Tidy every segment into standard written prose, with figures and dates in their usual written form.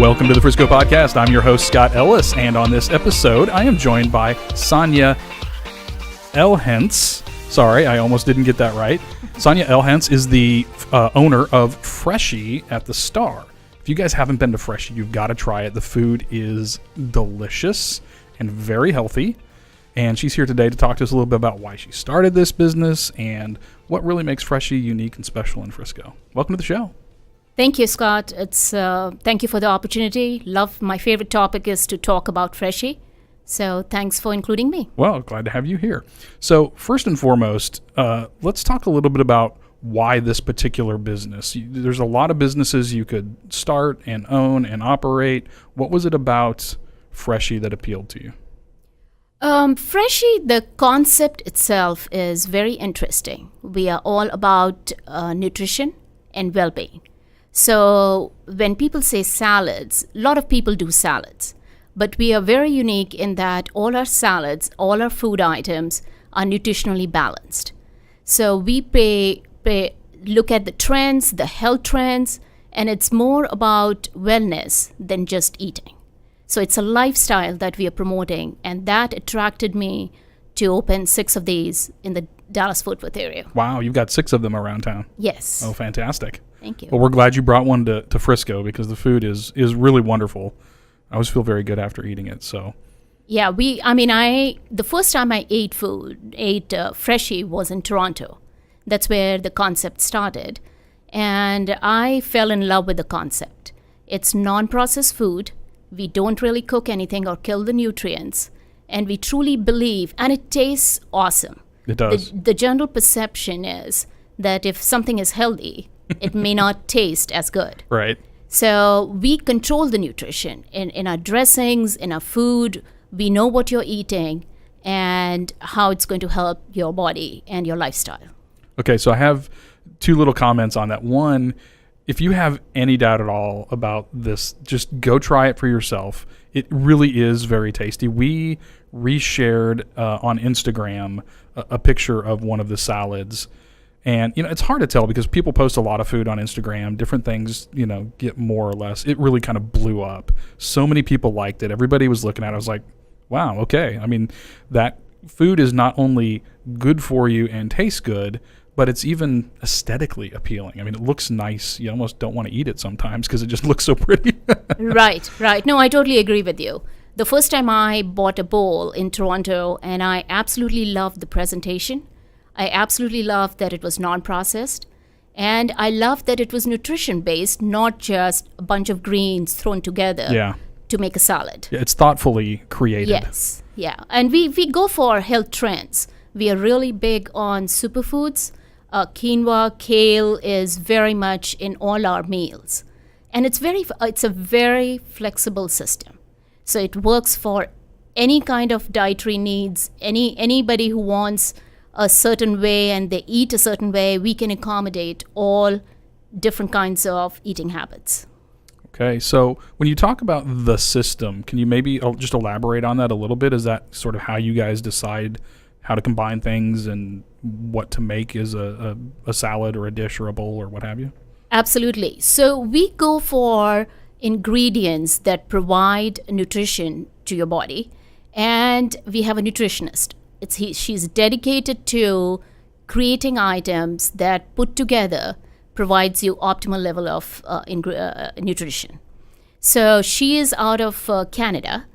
Welcome to the Frisco Podcast. I'm your host, Scott Ellis, and on this episode, I am joined by Sonia Elhence. Sorry, I almost didn't get that right. Sonia Elhence is the owner of Freshii at the Star. If you guys haven't been to Freshii, you've got to try it. The food is delicious and very healthy. And she's here today to talk to us a little bit about why she started this business and what really makes Freshii unique and special in Frisco. Welcome to the show. Thank you, Scott. Thank you for the opportunity. My favorite topic is to talk about Freshii. So thanks for including me. Well, glad to have you here. So first and foremost, let's talk a little bit about why this particular business. There's a lot of businesses you could start and own and operate. What was it about Freshii that appealed to you? Freshii, the concept itself is very interesting. We are all about nutrition and well-being. So when people say salads, a lot of people do salads. But we are very unique in that all our salads, all our food items are nutritionally balanced. So we look at the trends, the health trends, and it's more about wellness than just eating. So it's a lifestyle that we are promoting, and that attracted me to open 6 of these in the Dallas-Fort Worth area. Wow, you've got 6 of them around town. Yes. Oh, fantastic. Thank you. Well, we're glad you brought one to Frisco because the food is really wonderful. I always feel very good after eating it. So, yeah, the first time I ate Freshii was in Toronto. That's where the concept started, and I fell in love with the concept. It's non-processed food. We don't really cook anything or kill the nutrients, and we truly believe, and it tastes awesome. It does. The general perception is that if something is healthy, it may not taste as good. Right. So we control the nutrition in our dressings, in our food. We know what you're eating and how it's going to help your body and your lifestyle. Okay, so I have 2 little comments on that. One, if you have any doubt at all about this, just go try it for yourself. It really is very tasty. We reshared on Instagram a picture of one of the salads. And, it's hard to tell because people post a lot of food on Instagram. Different things, get more or less. It really kind of blew up. So many people liked it. Everybody was looking at it. I was like, wow, okay. I mean, that food is not only good for you and tastes good, but it's even aesthetically appealing. I mean, it looks nice. You almost don't want to eat it sometimes because it just looks so pretty. Right. No, I totally agree with you. The first time I bought a bowl in Toronto, and I absolutely loved the presentation. I absolutely loved that it was non-processed, and I loved that it was nutrition-based, not just a bunch of greens thrown together to make a salad. Yeah, it's thoughtfully created. Yes, yeah. And we go for health trends. We are really big on superfoods. Quinoa, kale is very much in all our meals. And it's a very flexible system. So it works for any kind of dietary needs, anybody who wants a certain way and they eat a certain way, we can accommodate all different kinds of eating habits. Okay, so when you talk about the system, can you maybe just elaborate on that a little bit? Is that sort of how you guys decide how to combine things and what to make as a salad or a dish or a bowl or what have you? Absolutely. So we go for ingredients that provide nutrition to your body, and we have a nutritionist. She's dedicated to creating items that put together provides you optimal level of nutrition. So she is out of Canada,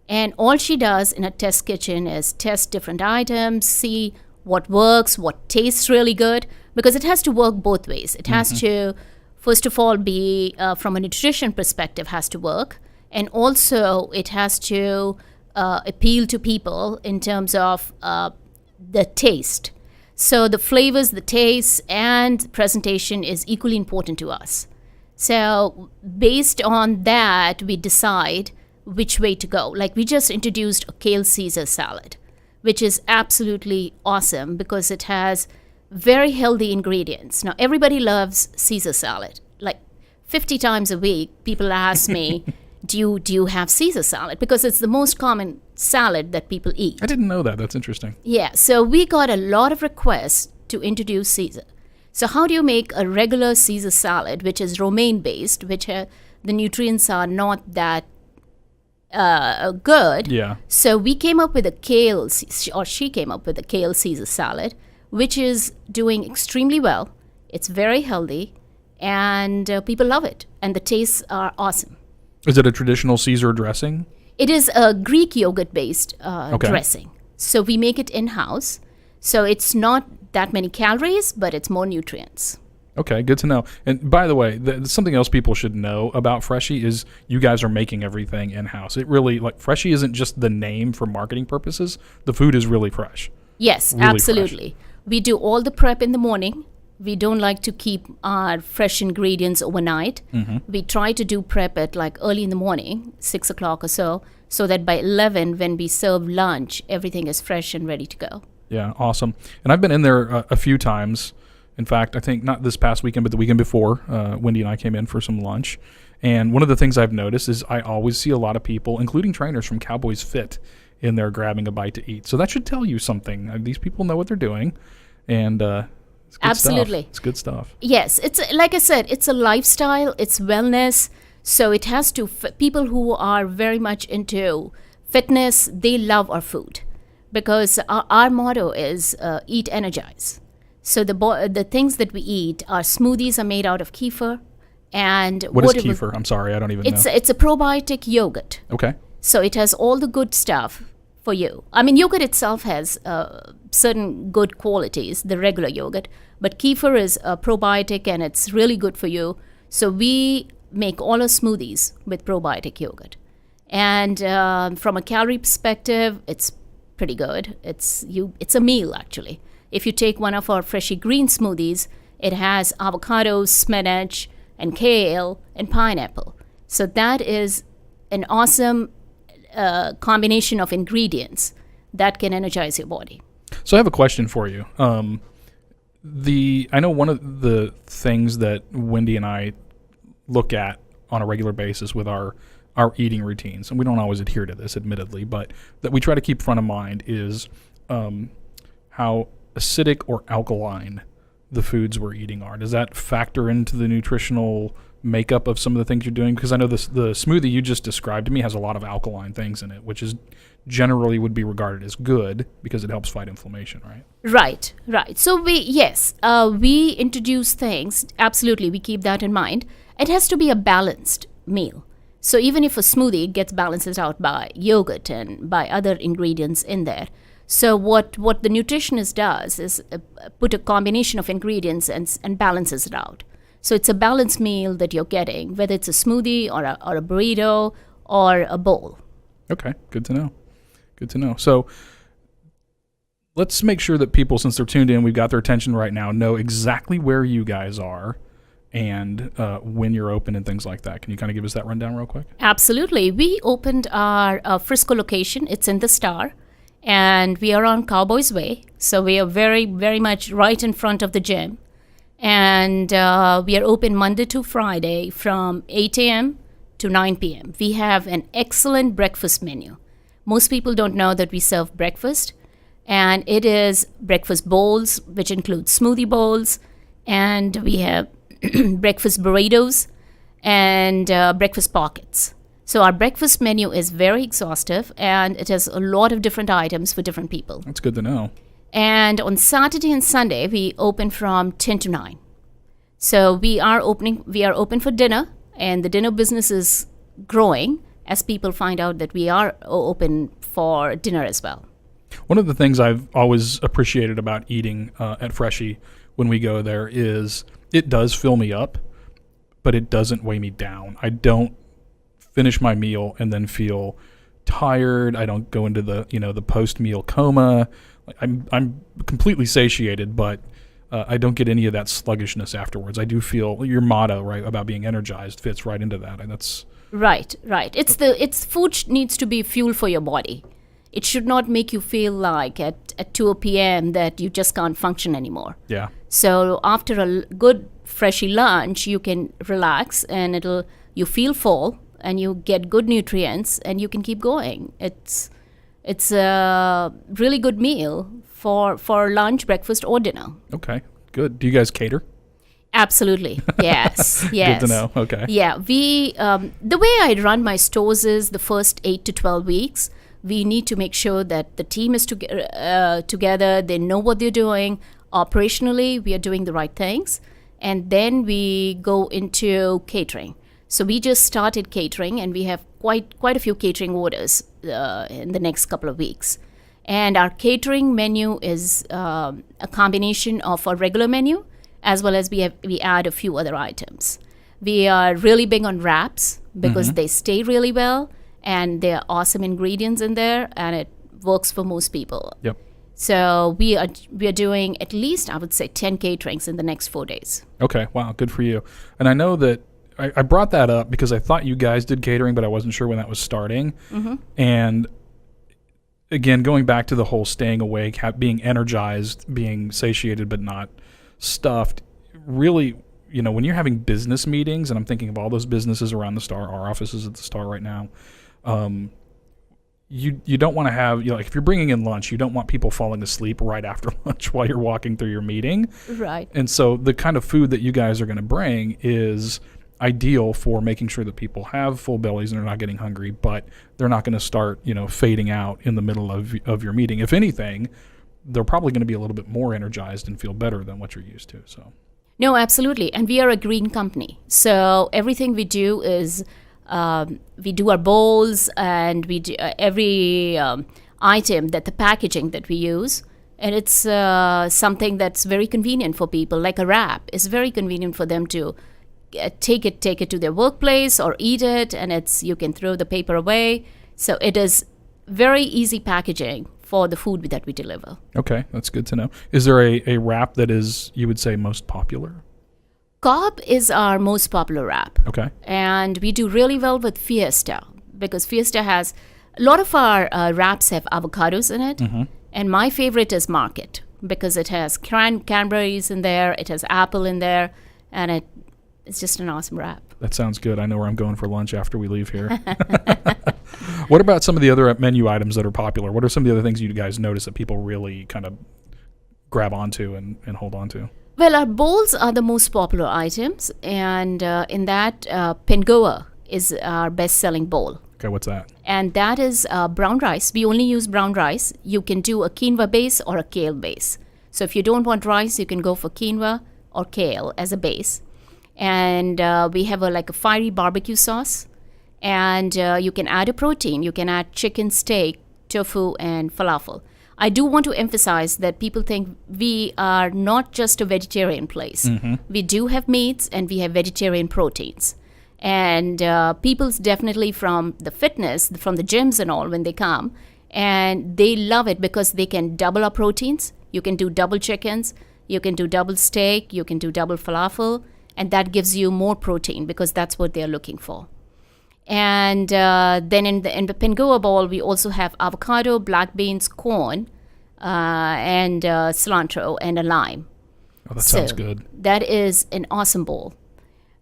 and all she does in a test kitchen is test different items, see what works, what tastes really good, because it has to work both ways. It has to, first of all, be from a nutrition perspective, has to work, and also it has to appeal to people in terms of the taste. So the flavors, the taste, and presentation is equally important to us. So based on that, we decide which way to go. Like we just introduced a kale Caesar salad, which is absolutely awesome because it has very healthy ingredients. Now, everybody loves Caesar salad. Like 50 times a week, people ask me, do you have Caesar salad? Because it's the most common salad that people eat. I didn't know that. That's interesting. Yeah, so we got a lot of requests to introduce Caesar. So how do you make a regular Caesar salad, which is romaine-based, which the nutrients are not that good. Yeah. So we came up with she came up with a kale Caesar salad, which is doing extremely well. It's very healthy, and people love it, and the tastes are awesome. Is it a traditional Caesar dressing? It is a Greek yogurt-based dressing. So we make it in-house. So it's not that many calories, but it's more nutrients. Okay, good to know. And by the way, something else people should know about Freshii is you guys are making everything in-house. It really, like, Freshii isn't just the name for marketing purposes. The food is really fresh. Yes, really absolutely. Fresh. We do all the prep in the morning. We don't like to keep our fresh ingredients overnight. Mm-hmm. We try to do prep at like early in the morning, 6 o'clock or so that by 11, when we serve lunch, everything is fresh and ready to go. Yeah, awesome. And I've been in there a few times. In fact, I think not this past weekend, but the weekend before, Wendy and I came in for some lunch. And one of the things I've noticed is I always see a lot of people, including trainers from Cowboys Fit, in there grabbing a bite to eat. So that should tell you something. These people know what they're doing. And it's good Absolutely. stuff. It's good stuff. Yes, it's like I said, it's a lifestyle, it's wellness. So it has to, people who are very much into fitness, they love our food because our motto is eat, energize. So the things that we eat, our smoothies are made out of kefir. And what is kefir? I'm sorry, I don't even know. It's a probiotic yogurt. Okay. So it has all the good stuff for you. I mean, yogurt itself has certain good qualities, the regular yogurt, but kefir is a probiotic and it's really good for you. So we make all our smoothies with probiotic yogurt. And from a calorie perspective, it's pretty good. It's a meal, actually. If you take one of our Freshii green smoothies, it has avocados, spinach, and kale, and pineapple. So that is an awesome combination of ingredients that can energize your body. So I have a question for you. I know one of the things that Wendy and I look at on a regular basis with our eating routines, and we don't always adhere to this, admittedly, but that we try to keep front of mind is how acidic or alkaline the foods we're eating are. Does that factor into the nutritional makeup of some of the things you're doing? Because I know the smoothie you just described to me has a lot of alkaline things in it, which is generally would be regarded as good because it helps fight inflammation, right? Right. So we introduce things. Absolutely, we keep that in mind. It has to be a balanced meal. So even if a smoothie gets balanced out by yogurt and by other ingredients in there. So what the nutritionist does is put a combination of ingredients and balances it out. So it's a balanced meal that you're getting, whether it's a smoothie or a burrito or a bowl. Okay, good to know. Good to know. So let's make sure that people, since they're tuned in, we've got their attention right now, know exactly where you guys are and when you're open and things like that. Can you kind of give us that rundown real quick? Absolutely. We opened our Frisco location. It's in the Star. And we are on Cowboys Way. So we are very, very much right in front of the gym. And we are open Monday to Friday from 8 a.m. to 9 p.m. We have an excellent breakfast menu. Most people don't know that we serve breakfast. And it is breakfast bowls, which include smoothie bowls. And we have breakfast burritos and breakfast pockets. So our breakfast menu is very exhaustive, and it has a lot of different items for different people. That's good to know. And on Saturday and Sunday, we open from 10 to 9. So we are open for dinner, and the dinner business is growing as people find out that we are open for dinner as well. One of the things I've always appreciated about eating at Freshii when we go there is it does fill me up, but it doesn't weigh me down. I don't finish my meal and then feel tired. I don't go into the post-meal coma. I'm completely satiated, but I don't get any of that sluggishness afterwards. I do feel your motto, right, about being energized fits right into that, and that's right. It's food needs to be fuel for your body. It should not make you feel like at 2 p.m. that you just can't function anymore. Yeah. So after a good Freshii lunch, you can relax and you feel full. And you get good nutrients, and you can keep going. It's a really good meal for lunch, breakfast, or dinner. Okay, good. Do you guys cater? Absolutely. Yes. Yes. Good to know. Okay. Yeah. The way I run my stores is the first 8 to 12 weeks, we need to make sure that the team is together, they know what they're doing. Operationally, we are doing the right things. And then we go into catering. So we just started catering, and we have quite a few catering orders in the next couple of weeks. And our catering menu is a combination of our regular menu, as well as we add a few other items. We are really big on wraps because they stay really well, and there are awesome ingredients in there, and it works for most people. Yep. So we are doing at least, I would say, 10 caterings in the next 4 days. Okay. Wow. Good for you. And I know that I brought that up because I thought you guys did catering, but I wasn't sure when that was starting. And again, going back to the whole staying awake, being energized, being satiated but not stuffed, really, when you're having business meetings, and I'm thinking of all those businesses around the Star, our office is at the Star right now, you don't want to have, like if you're bringing in lunch, you don't want people falling asleep right after lunch while you're walking through your meeting. Right. And so the kind of food that you guys are going to bring is ideal for making sure that people have full bellies and they're not getting hungry, but they're not going to start, fading out in the middle of your meeting. If anything, they're probably going to be a little bit more energized and feel better than what you're used to. So, no, absolutely. And we are a green company. So everything we do is we do our bowls, and we do every item, that the packaging that we use. And it's something that's very convenient for people, like a wrap. It's very convenient for them to take it to their workplace or eat it, and you can throw the paper away. So it is very easy packaging for the food that we deliver. Okay, that's good to know. Is there a wrap that is, you would say, most popular? Cobb is our most popular wrap. Okay. And we do really well with Fiesta, because Fiesta has a lot of our wraps have avocados in it. And my favorite is Market, because it has cranberries in there, it has apple in there, and it's just an awesome wrap. That sounds good. I know where I'm going for lunch after we leave here. What about some of the other menu items that are popular? What are some of the other things you guys notice that people really kind of grab onto and hold on to? Well, our bowls are the most popular items, and in that, Pengoa is our best-selling bowl. Okay, what's that? And that is brown rice. We only use brown rice. You can do a quinoa base or a kale base. So if you don't want rice, you can go for quinoa or kale as a base. And we have a fiery barbecue sauce, and you can add a protein. You can add chicken, steak, tofu, and falafel. I do want to emphasize that people think we are not just a vegetarian place. We do have meats, and we have vegetarian proteins. And people's definitely from the fitness, from the gyms and all, when they come, and they love it because they can double our proteins. You can do double chickens, you can do double steak, you can do double falafel, and that gives you more protein because that's what they're looking for. And then in the Pengoa bowl, we also have avocado, black beans, corn, and cilantro, and a lime. Oh, that sounds good. That is an awesome bowl.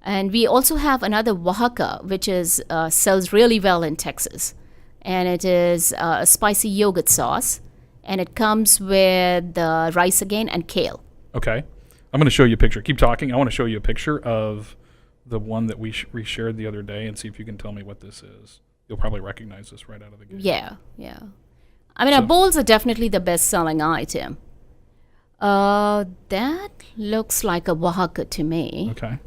And we also have another Oaxaca, which is sells really well in Texas. And it is a spicy yogurt sauce. And it comes with rice again and kale. Okay. I'm going to show you a picture. Keep talking. I want to show you a picture of the one that we shared the other day and see if you can tell me what this is. You'll probably recognize this right out of the gate. Yeah. I mean, our bowls are definitely the best-selling item. That looks like a Oaxaca to me. Okay.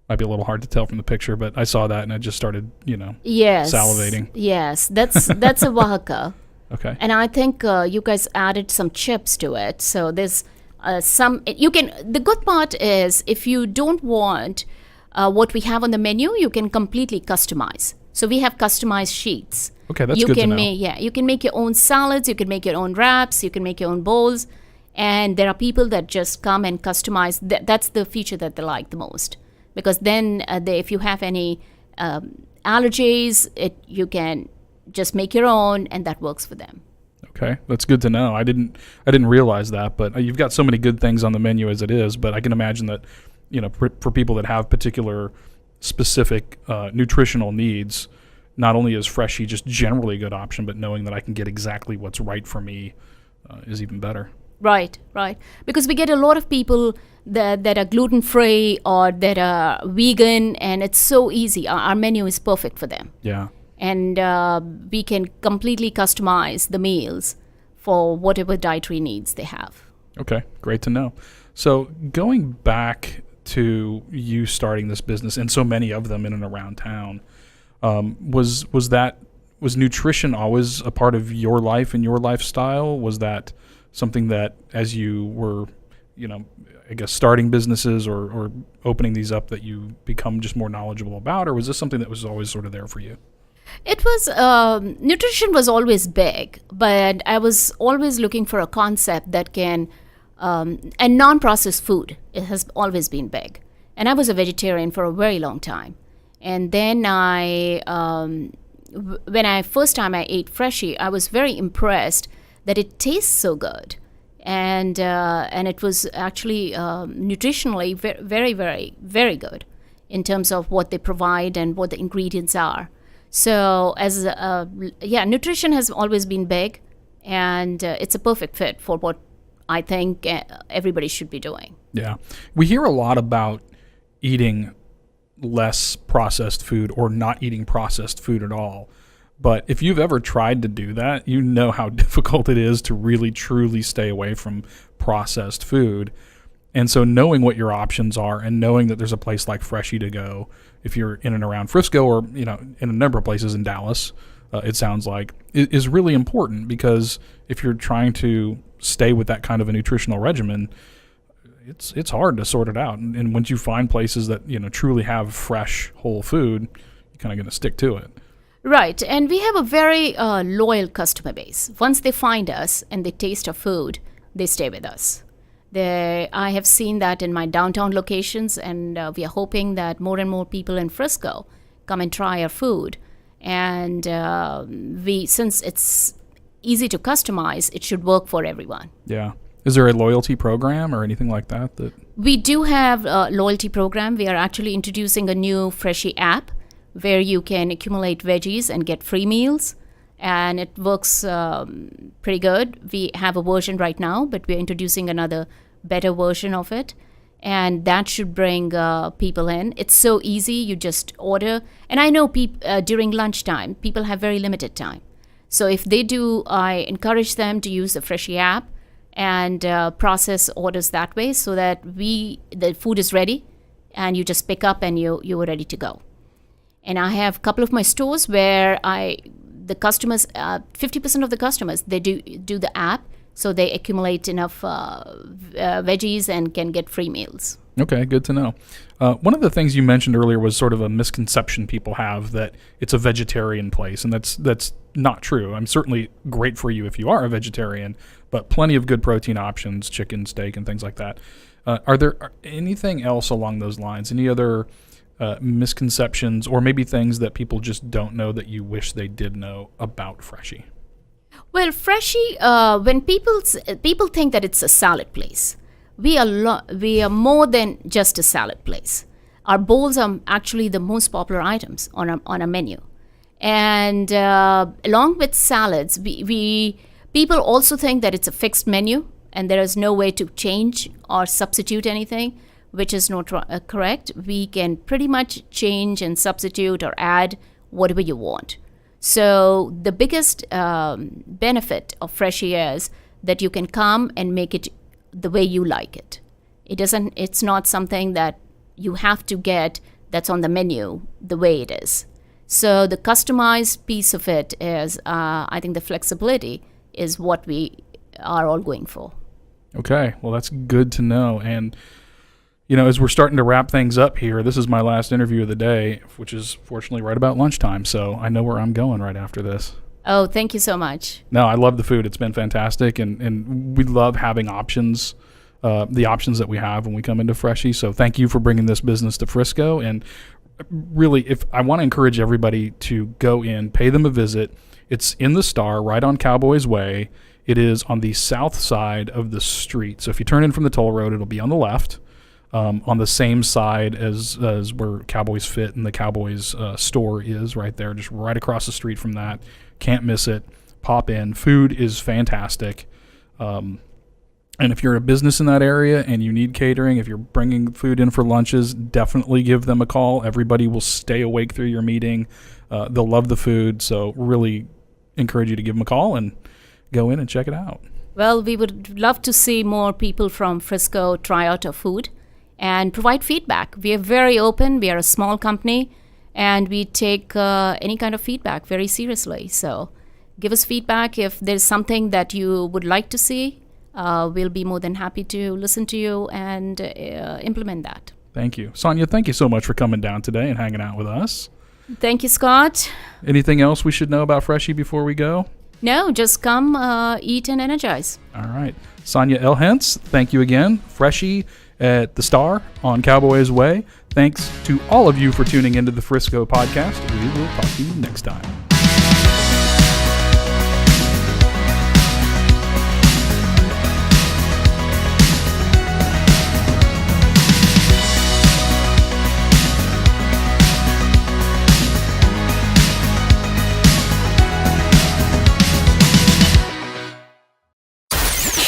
Might be a little hard to tell from the picture, but I saw that and I just started, Yes. salivating. Yes, that's a Oaxaca. Okay. And I think you guys added some chips to it. So there's the good part is if you don't want what we have on the menu, you can completely customize. So we have customized sheets. Okay, that's good to know. You can make your own salads, you can make your own wraps, you can make your own bowls. And there are people that just come and customize. That's the feature that they like the most. Because then if you have any allergies, you can just make your own, and that works for them. Okay, that's good to know. I didn't realize that, but you've got so many good things on the menu as it is. But I can imagine that, for people that have particular specific nutritional needs, not only is Freshii just generally a good option, but knowing that I can get exactly what's right for me is even better. Right. Because we get a lot of people that are gluten free or that are vegan, and it's so easy. Our menu is perfect for them, Yeah. and we can completely customize the meals for whatever dietary needs they have. Okay, great to know. So going back to you starting this business and so many of them in and around town, was nutrition always a part of your life and your lifestyle? Was that something that as you were, I guess starting businesses or opening these up that you become just more knowledgeable about, or was this something that was always sort of there for you? It was, nutrition was always big, but I was always looking for a concept that can, and non-processed food, it has always been big. And I was a vegetarian for a very long time. And then when I first time I ate Freshii, I was very impressed that it tastes so good. And it was actually nutritionally very, very, very good in terms of what they provide and what the ingredients are. So nutrition has always been big, and it's a perfect fit for what I think everybody should be doing. Yeah. We hear a lot about eating less processed food or not eating processed food at all. But if you've ever tried to do that, you know how difficult it is to really truly stay away from processed food. And so knowing what your options are and knowing that there's a place like Freshii to go, if you're in and around Frisco or, in a number of places in Dallas, it sounds like, is really important, because if you're trying to stay with that kind of a nutritional regimen, it's hard to sort it out. And once you find places that, truly have fresh, whole food, you're kind of going to stick to it. Right. And we have a very loyal customer base. Once they find us and they taste our food, they stay with us. I have seen that in my downtown locations, and we are hoping that more and more people in Frisco come and try our food. And since it's easy to customize, it should work for everyone. Yeah. Is there a loyalty program or anything like that? We do have a loyalty program. We are actually introducing a new Freshii app where you can accumulate veggies and get free meals. And it works pretty good. We have a version right now, but we're introducing another better version of it. And that should bring people in. It's so easy. You just order. And I know during lunchtime, people have very limited time. So if they do, I encourage them to use the Freshii app and process orders that way, so that the food is ready and you just pick up and you're ready to go. And I have a couple of my stores where the customers, 50% of the customers, they do the app, so they accumulate enough veggies and can get free meals. Okay, good to know. One of the things you mentioned earlier was sort of a misconception people have that it's a vegetarian place, and that's not true. I'm certainly great for you if you are a vegetarian, but plenty of good protein options, chicken, steak, and things like that. Are there anything else along those lines? Any other misconceptions, or maybe things that people just don't know that you wish they did know about Freshii? Well, Freshii, when people think that it's a salad place, we are more than just a salad place. Our bowls are actually the most popular items on our menu, and along with salads, people also think that it's a fixed menu and there is no way to change or substitute anything, which is not correct. We can pretty much change and substitute or add whatever you want. So the biggest benefit of Freshii is that you can come and make it the way you like it. It's not something that you have to get that's on the menu the way it is. So the customized piece of it is, I think the flexibility is what we are all going for. Okay, well, that's good to know. And as we're starting to wrap things up here, this is my last interview of the day, which is fortunately right about lunchtime, so I know where I'm going right after this. Oh, thank you so much. No, I love the food. It's been fantastic, and we love having options, the options that we have when we come into Freshii. So thank you for bringing this business to Frisco. And really, if I want to encourage everybody to go in, pay them a visit. It's in the Star, right on Cowboys Way. It is on the south side of the street. So if you turn in from the toll road, it'll be on the left. On the same side as where Cowboys Fit and the Cowboys store is, right there, just right across the street from that. Can't miss it. Pop in. Food is fantastic. And if you're a business in that area and you need catering, if you're bringing food in for lunches, definitely give them a call. Everybody will stay awake through your meeting. They'll love the food. So really encourage you to give them a call and go in and check it out. Well, we would love to see more people from Frisco try out our food and provide feedback. We are very open. We are a small company, and we take any kind of feedback very seriously. So give us feedback. If there's something that you would like to see, we'll be more than happy to listen to you and implement that. Thank you. Sonia, thank you so much for coming down today and hanging out with us. Thank you, Scott. Anything else we should know about Freshii before we go? No, just come, eat, and energize. All right. Sonia Elhence, thank you again. Freshii at the Star on Cowboys Way. Thanks to all of you for tuning into the Frisco podcast. We will talk to you next time.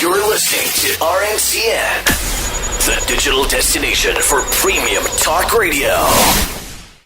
You're listening to RNCN, the digital destination for premium talk radio.